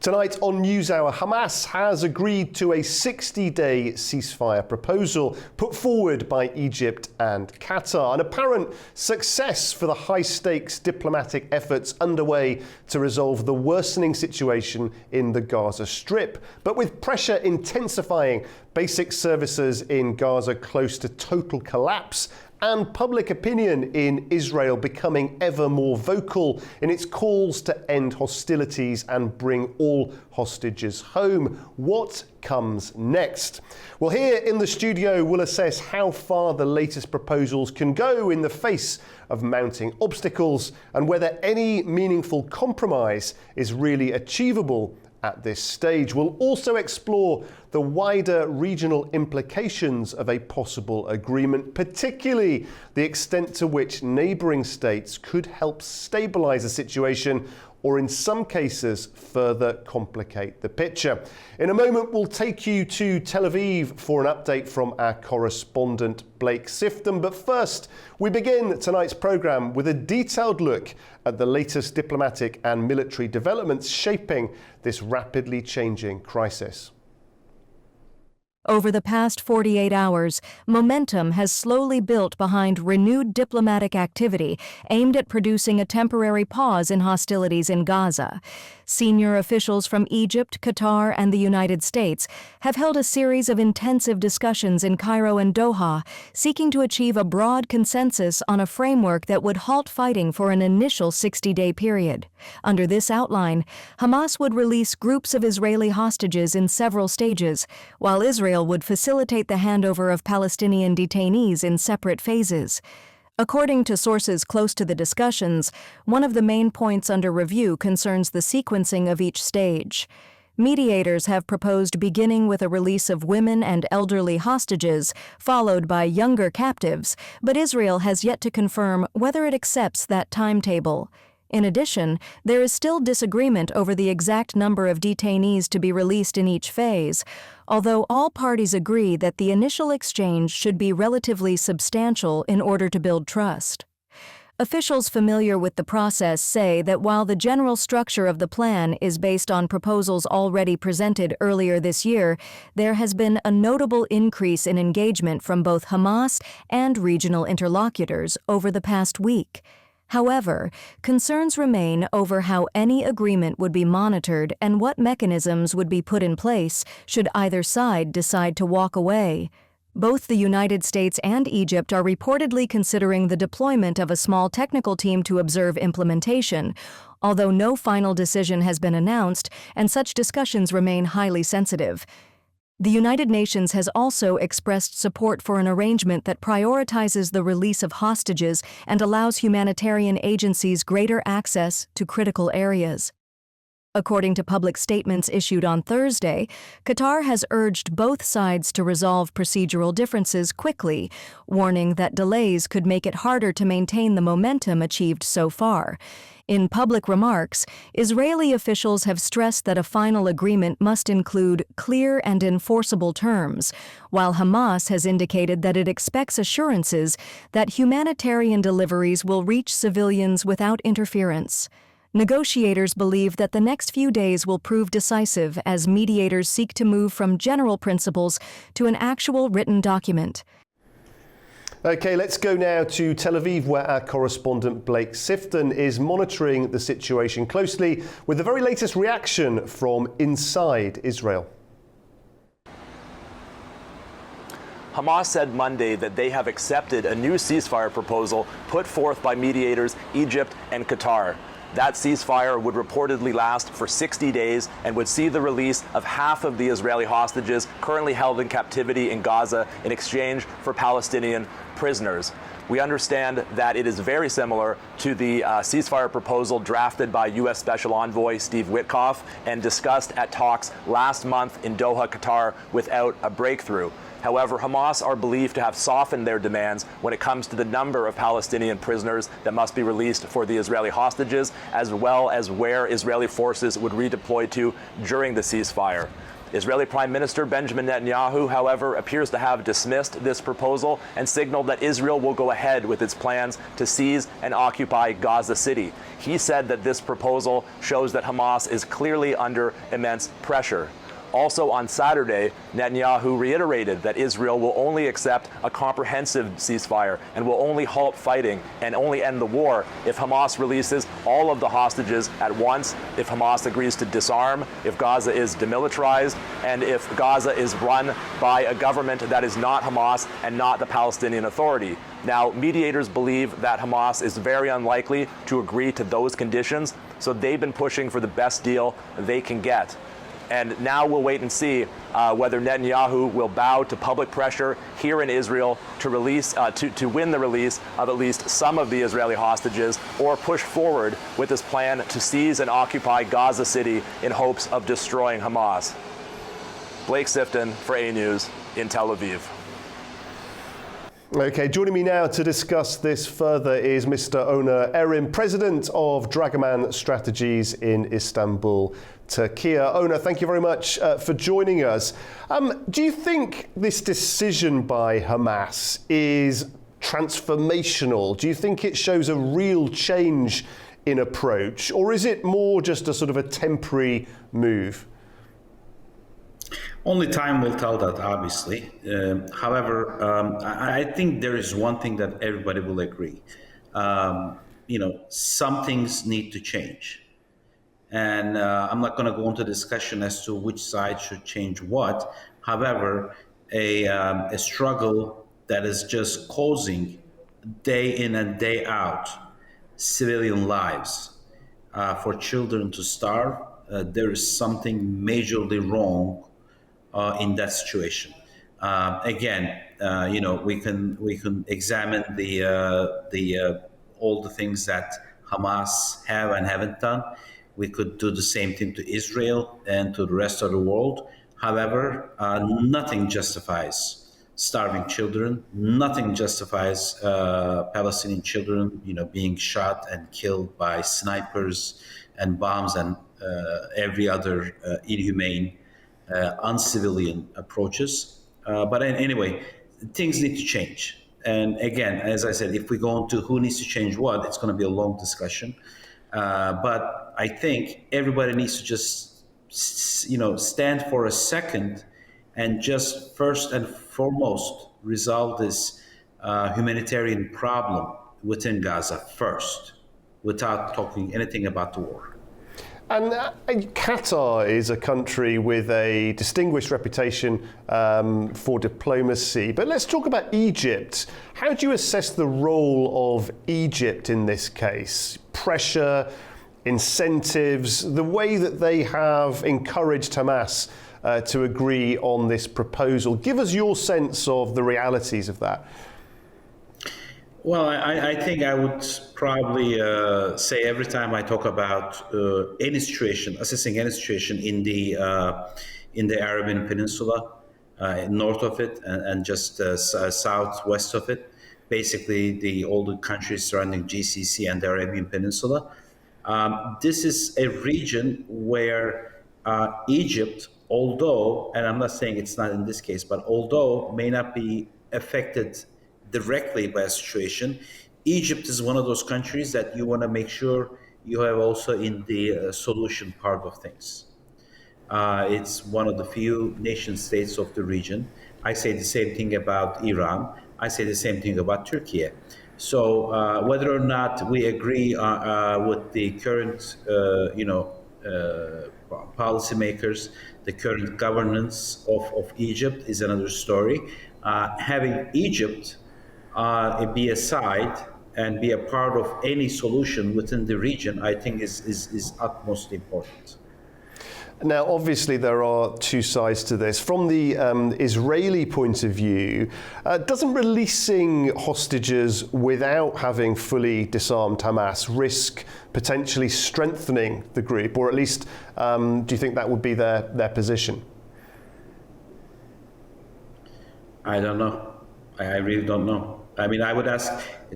Tonight on Newshour, Hamas has agreed to a 60-day ceasefire proposal put forward by Egypt and Qatar, an apparent success for the high-stakes diplomatic efforts underway to resolve the worsening situation in the Gaza Strip. But with pressure intensifying, basic services in Gaza close to total collapse, and public opinion in Israel becoming ever more vocal in its calls to end hostilities and bring all hostages home. What comes next? Well, here in the studio, we'll assess how far the latest proposals can go in the face of mounting obstacles and whether any meaningful compromise is really achievable at this stage. We'll also explore the wider regional implications of a possible agreement, particularly the extent to which neighbouring states could help stabilise the situation or in some cases further complicate the picture. In a moment, we'll take you to Tel Aviv for an update from our correspondent Blake Sifton. But first, we begin tonight's programme with a detailed look at the latest diplomatic and military developments shaping this rapidly changing crisis. Over the past 48 hours, momentum has slowly built behind renewed diplomatic activity aimed at producing a temporary pause in hostilities in Gaza. Senior officials from Egypt, Qatar, and the United States have held a series of intensive discussions in Cairo and Doha, seeking to achieve a broad consensus on a framework that would halt fighting for an initial 60-day period. Under this outline, Hamas would release groups of Israeli hostages in several stages, while Israel would facilitate the handover of Palestinian detainees in separate phases. According to sources close to the discussions, one of the main points under review concerns the sequencing of each stage. Mediators have proposed beginning with a release of women and elderly hostages, followed by younger captives, but Israel has yet to confirm whether it accepts that timetable. In addition, there is still disagreement over the exact number of detainees to be released in each phase, although all parties agree that the initial exchange should be relatively substantial in order to build trust. Officials familiar with the process say that while the general structure of the plan is based on proposals already presented earlier this year, there has been a notable increase in engagement from both Hamas and regional interlocutors over the past week. However, concerns remain over how any agreement would be monitored and what mechanisms would be put in place should either side decide to walk away. Both the United States and Egypt are reportedly considering the deployment of a small technical team to observe implementation, although no final decision has been announced and such discussions remain highly sensitive. The United Nations has also expressed support for an arrangement that prioritizes the release of hostages and allows humanitarian agencies greater access to critical areas. According to public statements issued on Thursday, Qatar has urged both sides to resolve procedural differences quickly, warning that delays could make it harder to maintain the momentum achieved so far. In public remarks, Israeli officials have stressed that a final agreement must include clear and enforceable terms, while Hamas has indicated that it expects assurances that humanitarian deliveries will reach civilians without interference. Negotiators believe that the next few days will prove decisive as mediators seek to move from general principles to an actual written document. Okay, let's go now to Tel Aviv, where our correspondent Blake Sifton is monitoring the situation closely with the very latest reaction from inside Israel. Hamas said Monday that they have accepted a new ceasefire proposal put forth by mediators Egypt and Qatar. That ceasefire would reportedly last for 60 days and would see the release of half of the Israeli hostages currently held in captivity in Gaza in exchange for Palestinian prisoners. We understand that it is very similar to the ceasefire proposal drafted by U.S. Special Envoy Steve Witkoff and discussed at talks last month in Doha, Qatar, without a breakthrough. However, Hamas are believed to have softened their demands when it comes to the number of Palestinian prisoners that must be released for the Israeli hostages, as well as where Israeli forces would redeploy to during the ceasefire. Israeli Prime Minister Benjamin Netanyahu, however, appears to have dismissed this proposal and signaled that Israel will go ahead with its plans to seize and occupy Gaza City. He said that this proposal shows that Hamas is clearly under immense pressure. Also on Saturday, Netanyahu reiterated that Israel will only accept a comprehensive ceasefire and will only halt fighting and only end the war if Hamas releases all of the hostages at once, if Hamas agrees to disarm, if Gaza is demilitarized, and if Gaza is run by a government that is not Hamas and not the Palestinian Authority. Now, mediators believe that Hamas is very unlikely to agree to those conditions, so they've been pushing for the best deal they can get. And now we'll wait and see whether Netanyahu will bow to public pressure here in Israel to release, to win the release of at least some of the Israeli hostages, or push forward with his plan to seize and occupy Gaza City in hopes of destroying Hamas. Blake Sifton for A News in Tel Aviv. Okay, joining me now to discuss this further is Mr. Oner Erim, President of Dragoman Strategies in Istanbul, Turkey. Oner, thank you very much for joining us. Do you think this decision by Hamas is transformational? Do you think it shows a real change in approach, or is it more just a sort of a temporary move? Only time will tell that, obviously. However, I think there is one thing that everybody will agree. Some things need to change. And I'm not going to go into discussion as to which side should change what. However, a struggle that is just causing day in and day out civilian lives, for children to starve, there is something majorly wrong in that situation. Again, we can examine the all the things that Hamas have and haven't done. We could do the same thing to Israel and to the rest of the world. However, nothing justifies starving children. Nothing justifies Palestinian children, being shot and killed by snipers and bombs and every other inhumane, uncivilian approaches. But anyway, things need to change. And again, as I said, if we go into who needs to change what, it's going to be a long discussion. But I think everybody needs to just, stand for a second and just first and foremost resolve this humanitarian problem within Gaza first, without talking anything about the war. And Qatar is a country with a distinguished reputation for diplomacy. But let's talk about Egypt. How do you assess the role of Egypt in this case? Pressure, incentives, the way that they have encouraged Hamas to agree on this proposal. Give us your sense of the realities of that. Well, I think I would probably say every time I talk about any situation, assessing any situation in the Arabian Peninsula, north of it, and just southwest of it, basically all the countries surrounding GCC and the Arabian Peninsula. This is a region where Egypt, although, and I'm not saying it's not in this case, but although may not be affected directly by a situation, Egypt is one of those countries that you want to make sure you have also in the solution part of things. It's one of the few nation states of the region. I say the same thing about Iran. I say the same thing about Turkey. So whether or not we agree with the current, policymakers, the current governance of Egypt is another story. Having Egypt be a side and be a part of any solution within the region, I think is utmost important. Now, obviously, there are two sides to this. From the Israeli point of view, doesn't releasing hostages without having fully disarmed Hamas risk potentially strengthening the group, or at least do you think that would be their position? I don't know. I really don't know. I mean, I would ask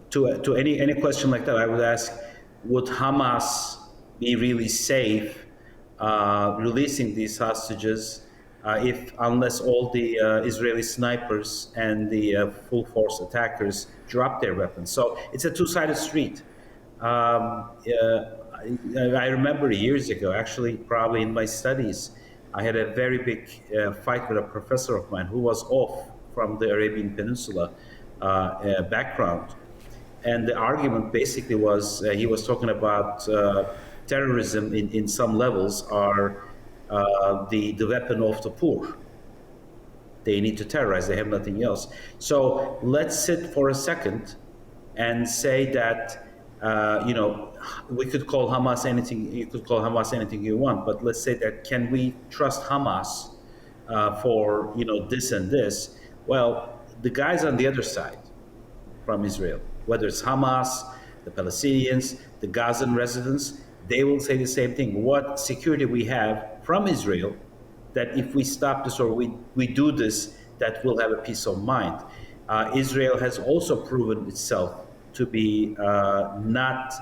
to any question like that. I would ask, would Hamas be really safe releasing these hostages unless all the Israeli snipers and the full force attackers drop their weapons. So it's a two-sided street. I remember years ago, actually, probably in my studies, I had a very big fight with a professor of mine who was off from the Arabian Peninsula background. And the argument basically was he was talking about terrorism in some levels are the weapon of the poor. They need to terrorize, they have nothing else. So let's sit for a second and say that, we could call Hamas anything, you could call Hamas anything you want, but let's say that can we trust Hamas for, this and this? Well, the guys on the other side from Israel, whether it's Hamas, the Palestinians, the Gazan residents, they will say the same thing. What security we have from Israel that if we stop this or we do this, that we'll have a peace of mind. Israel has also proven itself to be not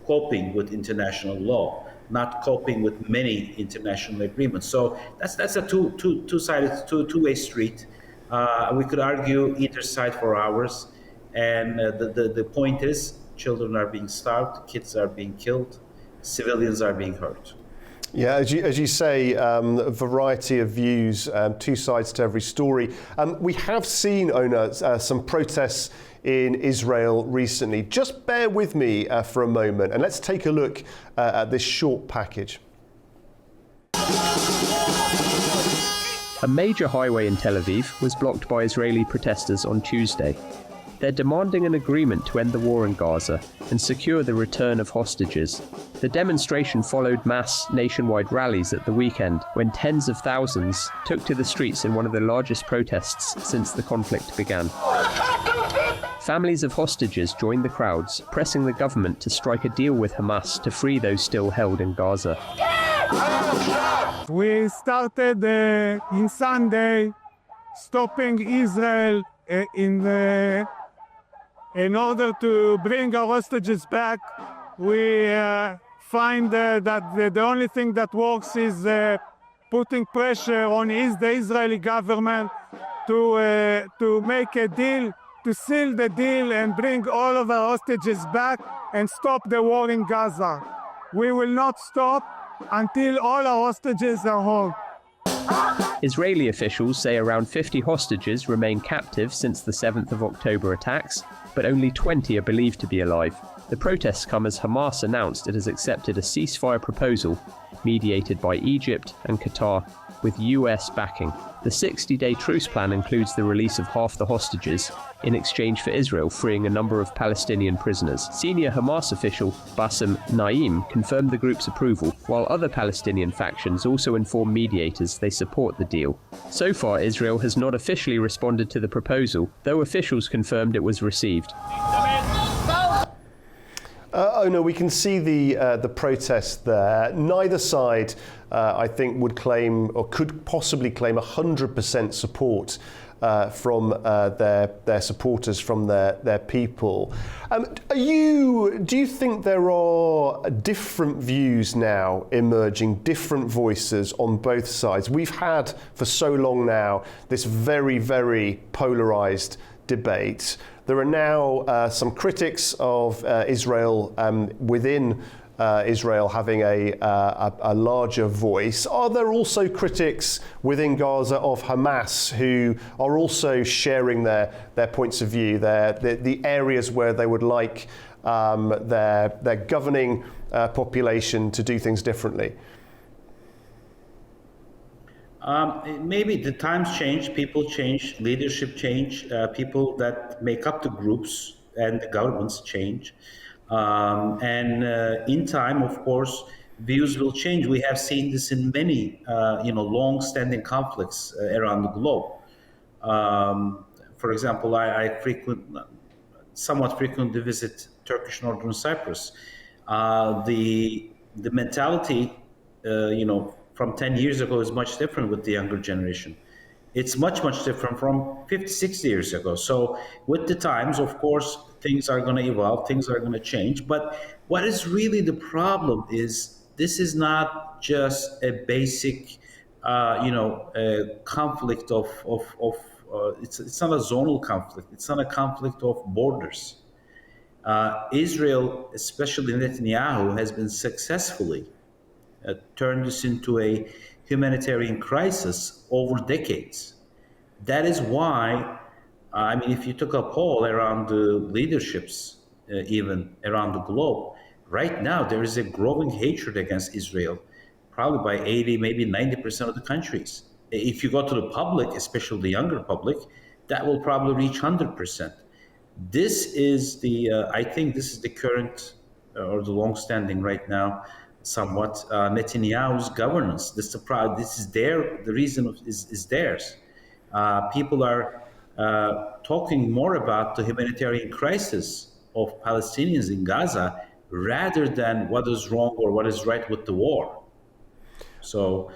coping with international law, not coping with many international agreements. So that's a two-sided, two-way street. We could argue either side for hours. And the point is, children are being starved, kids are being killed, civilians are being hurt. Yeah, as you say, a variety of views, two sides to every story. We have seen, Ona, some protests in Israel recently. Just bear with me for a moment and let's take a look at this short package. A major highway in Tel Aviv was blocked by Israeli protesters on Tuesday. They're demanding an agreement to end the war in Gaza and secure the return of hostages. The demonstration followed mass nationwide rallies at the weekend when tens of thousands took to the streets in one of the largest protests since the conflict began. Families of hostages joined the crowds, pressing the government to strike a deal with Hamas to free those still held in Gaza. We started in Sunday stopping Israel in order to bring our hostages back. We find that the only thing that works is putting pressure on the Israeli government to make a deal, to seal the deal and bring all of our hostages back and stop the war in Gaza. We will not stop until all our hostages are home. Israeli officials say around 50 hostages remain captive since the 7th of October attacks, but only 20 are believed to be alive. The protests come as Hamas announced it has accepted a ceasefire proposal mediated by Egypt and Qatar with US backing. The 60-day truce plan includes the release of half the hostages in exchange for Israel freeing a number of Palestinian prisoners. Senior Hamas official Bassem Naim confirmed the group's approval, while other Palestinian factions also informed mediators they support the deal. So far, Israel has not officially responded to the proposal, though officials confirmed it was received. We can see the protest there. Neither side, I think, would claim or could possibly claim 100% support from their supporters, from their people. Do you think there are different views now emerging, different voices on both sides? We've had for so long now this very, very polarized debate. There are now some critics of Israel within Israel having a larger voice. Are there also critics within Gaza of Hamas who are also sharing their points of view, the areas where they would like their governing population to do things differently? Maybe the times change, people change, leadership change, people that make up the groups and the governments change. In time, of course, views will change. We have seen this in many, long-standing conflicts around the globe. For example, I somewhat frequently visit Turkish Northern Cyprus. The mentality, from 10 years ago is much different with the younger generation. It's much, much different from 50, 60 years ago. So with the times, of course, things are going to evolve, things are going to change. But what is really the problem is this is not just a basic a conflict of it's not a zonal conflict. It's not a conflict of borders. Israel, especially Netanyahu, has been successfully turned this into a humanitarian crisis over decades. That is why, if you took a poll around the leaderships, even around the globe, right now there is a growing hatred against Israel, probably by 80, maybe 90% of the countries. If you go to the public, especially the younger public, that will probably reach 100%. This is I think this is the current or the long-standing right now, somewhat Netanyahu's governance. This is the reason is theirs. People are talking more about the humanitarian crisis of Palestinians in Gaza rather than what is wrong or what is right with the war. So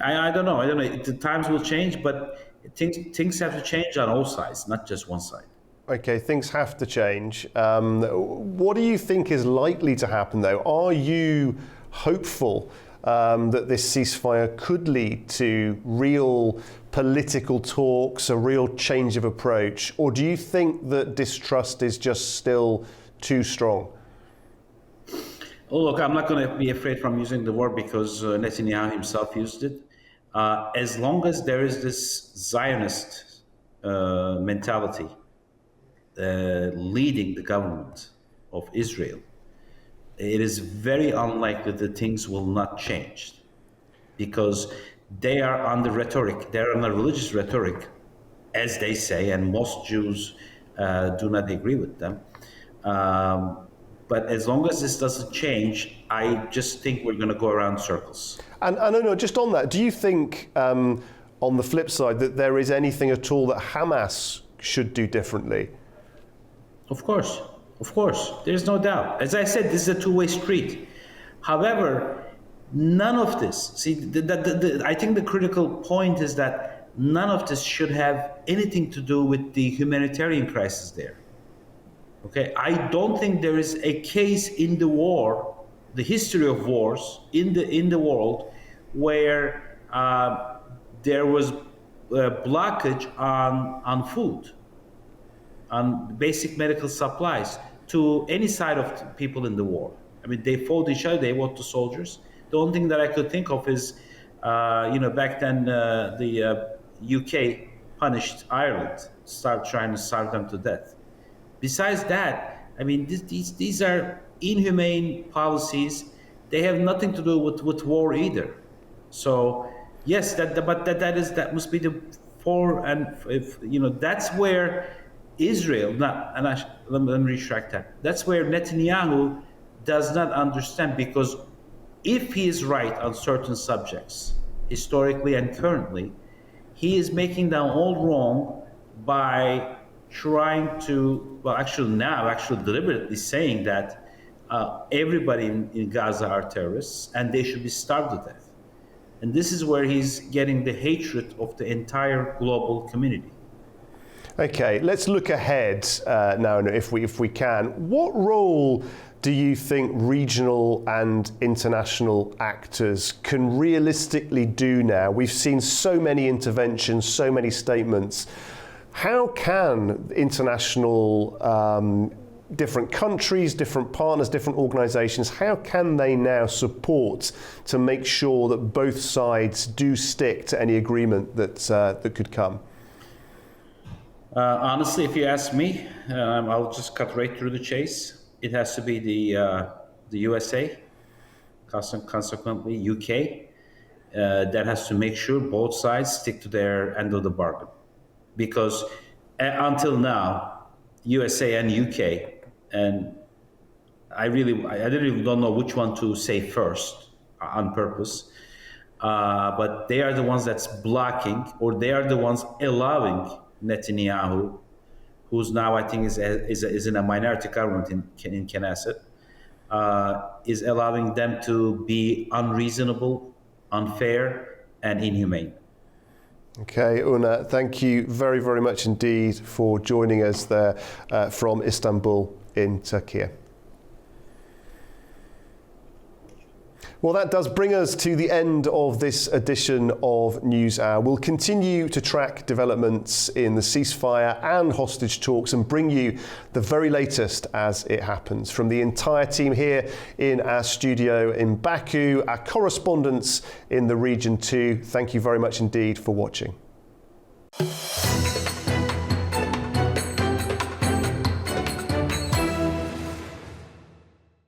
I don't know. The times will change, but things have to change on all sides, not just one side. Okay, things have to change. What do you think is likely to happen, though? Are you hopeful that this ceasefire could lead to real political talks, a real change of approach? Or do you think that distrust is just still too strong? Oh, look, I'm not going to be afraid from using the word because Netanyahu himself used it. As long as there is this Zionist mentality leading the government of Israel, it is very unlikely that things will not change, because they are on the rhetoric, they're on the religious rhetoric, as they say, and most Jews do not agree with them. But as long as this doesn't change, I just think we're going to go around circles. And I don't know, just on that, do you think, on the flip side, that there is anything at all that Hamas should do differently? Of course, there's no doubt. As I said, this is a two-way street. However, none of this, I think the critical point is that none of this should have anything to do with the humanitarian crisis there. Okay, I don't think there is a case in the war, the history of wars in the world, where there was a blockage on food, on basic medical supplies to any side of people in the war. I mean, they fought each other, they fought the soldiers. The only thing that I could think of is, back then the UK punished Ireland, started trying to starve them to death. Besides that, I mean, these are inhumane policies. They have nothing to do with war either. So yes, that must be the that's where Israel. Let me retract that. That's where Netanyahu does not understand, because if he is right on certain subjects, historically and currently, he is making them all wrong by trying to, actually deliberately saying that everybody in Gaza are terrorists and they should be starved to death. And this is where he's getting the hatred of the entire global community. Okay, let's look ahead now, if we can. What role do you think regional and international actors can realistically do now? We've seen so many interventions, so many statements. How can international different countries, different partners, different organizations, how can they now support to make sure that both sides do stick to any agreement that could come? Honestly, if you ask me, I'll just cut right through the chase. It has to be the USA, consequently UK, that has to make sure both sides stick to their end of the bargain. Because until now, USA and UK, and I really don't know which one to say first on purpose, but they are the ones that's blocking, or they are the ones allowing Netanyahu, who's now I think is in a minority government in Knesset, is allowing them to be unreasonable, unfair, and inhumane. Okay, Una, thank you very, very much indeed for joining us there from Istanbul in Turkey. Well, that does bring us to the end of this edition of Newshour. We'll continue to track developments in the ceasefire and hostage talks and bring you the very latest as it happens. From the entire team here in our studio in Baku, our correspondents in the region too, thank you very much indeed for watching.